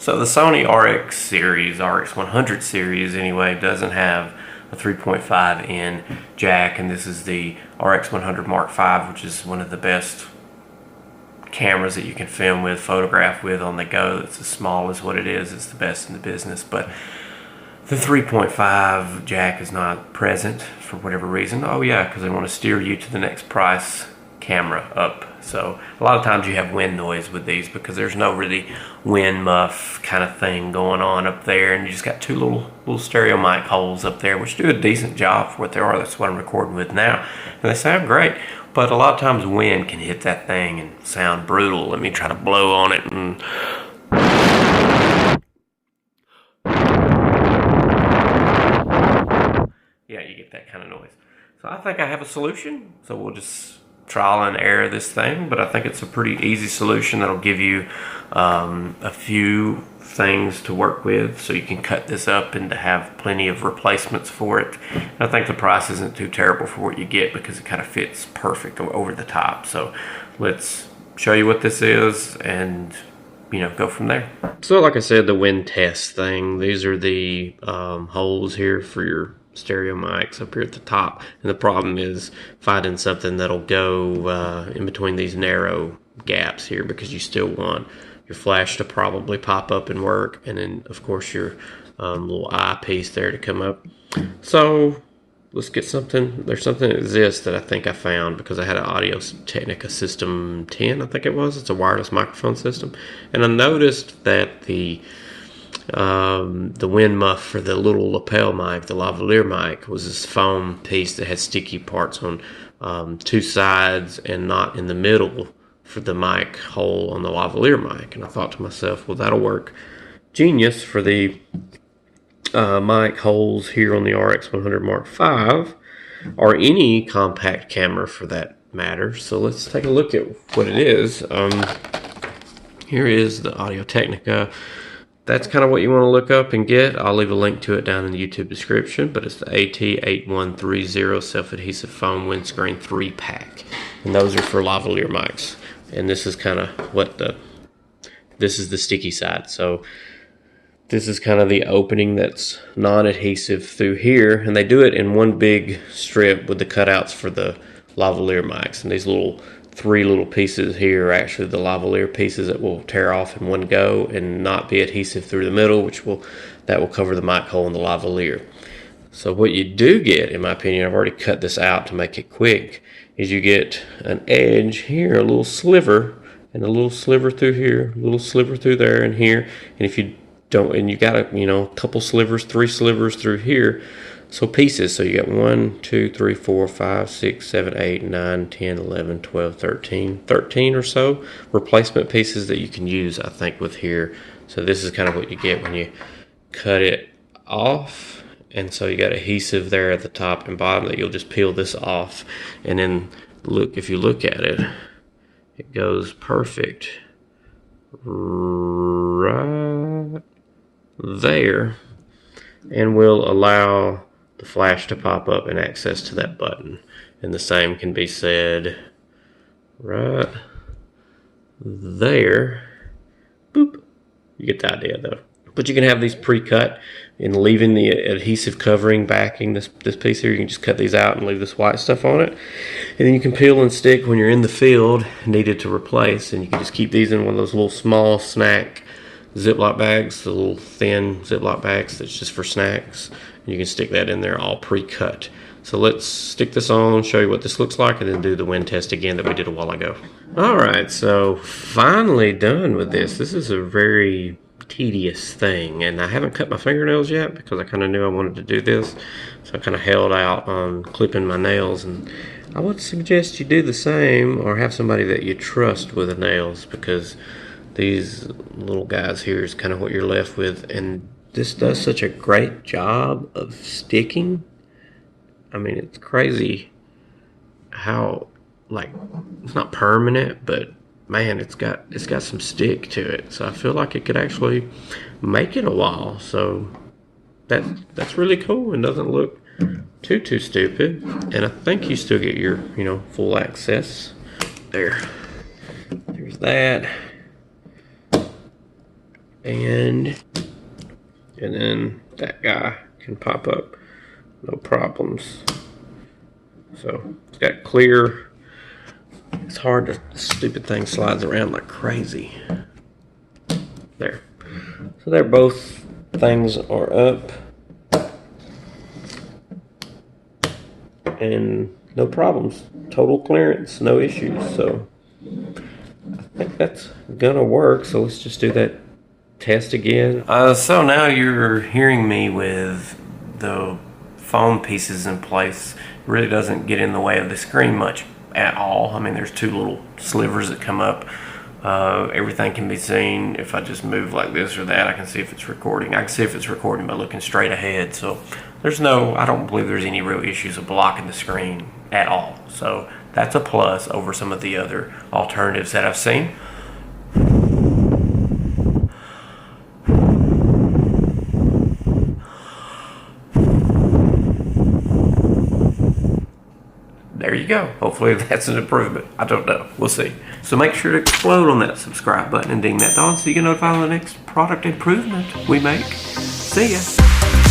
So the Sony RX series, RX100 series anyway, doesn't have a 3.5N jack, and this is the RX100 Mark V, which is one of the best cameras that you can film with, photograph with on the go. It's as small as what it is. It's the best in the business, but the 3.5 jack is not present for whatever reason. Oh yeah, because they want to steer you to the next price camera up. So a lot of times you have wind noise with these because there's no really wind muff kind of thing going on up there, and you just got two little stereo mic holes up there, which do a decent job for what they are. That's what I'm recording with now, and they sound great. But a lot of times wind can hit that thing and sound brutal. Let me try to blow on it and yeah, you get that kind of noise. So I think I have a solution. So we'll just trial and error this thing, but I think it's a pretty easy solution that'll give you a few things to work with, so you can cut this up and to have plenty of replacements for it. And I think the price isn't too terrible for what you get because it kind of fits perfect over the top. So let's show you what this is and go from there. So like I said, the wind test thing, these are the holes here for your stereo mics up here at the top, and the problem is finding something that'll go in between these narrow gaps here, because you still want your flash to probably pop up and work, and then of course your little eyepiece there to come up. So let's get something. There's something that exists that I think I found because I had an Audio Technica System 10, I think it was. It's a wireless microphone system, and I noticed that the wind muff for the little lapel mic, the lavalier mic, was this foam piece that had sticky parts on two sides and not in the middle for the mic hole on the lavalier mic. And I thought to myself, well, that'll work genius for the mic holes here on the RX100 Mark V, or any compact camera for that matter. So let's take a look at what it is. Here is the Audio Technica. That's kind of what you want to look up and get. I'll leave a link to it down in the YouTube description, but it's the AT8130 self-adhesive foam windscreen 3-pack. And those are for lavalier mics. And this is kind of what this is the sticky side. So this is kind of the opening that's non-adhesive through here. And they do it in one big strip with the cutouts for the lavalier mics. And these three little pieces here are actually the lavalier pieces that will tear off in one go and not be adhesive through the middle, that will cover the mic hole in the lavalier. So what you do get, in my opinion, I've already cut this out to make it quick, is you get an edge here, a little sliver, and a little sliver through here, a little sliver through there and here. And if you don't, and you got a couple slivers, 3 slivers through here. So pieces, so you got 1, 2, 3, 4, 5, 6, 7, 8, 9, 10, 11, 12, 13 or so replacement pieces that you can use, I think, with here. So this is kind of what you get when you cut it off. And so you got adhesive there at the top and bottom that you'll just peel this off. And then look, if you look at it, it goes perfect right there, and will allow the flash to pop up and access to that button. And the same can be said right there. Boop. You get the idea though. But you can have these pre-cut, and leaving the adhesive covering backing this piece here. You can just cut these out and leave this white stuff on it. And then you can peel and stick when you're in the field, needed to replace. And you can just keep these in one of those little small snack Ziploc bags, the little thin Ziploc bags that's just for snacks. And you can stick that in there all pre-cut. So let's stick this on, show you what this looks like, and then do the wind test again that we did a while ago. Alright, so finally done with this. This is a very tedious thing, and I haven't cut my fingernails yet because I kind of knew I wanted to do this. So I kind of held out on clipping my nails, and I would suggest you do the same or have somebody that you trust with the nails, because these little guys here is kind of what you're left with. And this does such a great job of sticking. I mean, it's crazy how, like, it's not permanent, but man, it's got some stick to it. So I feel like it could actually make it a while. So that's really cool and doesn't look too stupid. And I think you still get your, full access. There's that. and then that guy can pop up, no problems. So it's got clear. It's hard to, this stupid thing slides around like crazy. There. So there, both things are up. And no problems. Total clearance, no issues. So I think that's gonna work. So let's just do that test again. So now you're hearing me with the foam pieces in place. It really doesn't get in the way of the screen much at all. I mean, there's two little slivers that come up. Everything can be seen. If I just move like this or that, I can see if it's recording. I can see if it's recording by looking straight ahead. So there's no, I don't believe there's any real issues of blocking the screen at all. So that's a plus over some of the other alternatives that I've seen. There you go. Hopefully that's an improvement. I don't know. We'll see. So make sure to explode on that subscribe button and ding that bell so you get notified of the next product improvement we make. See ya.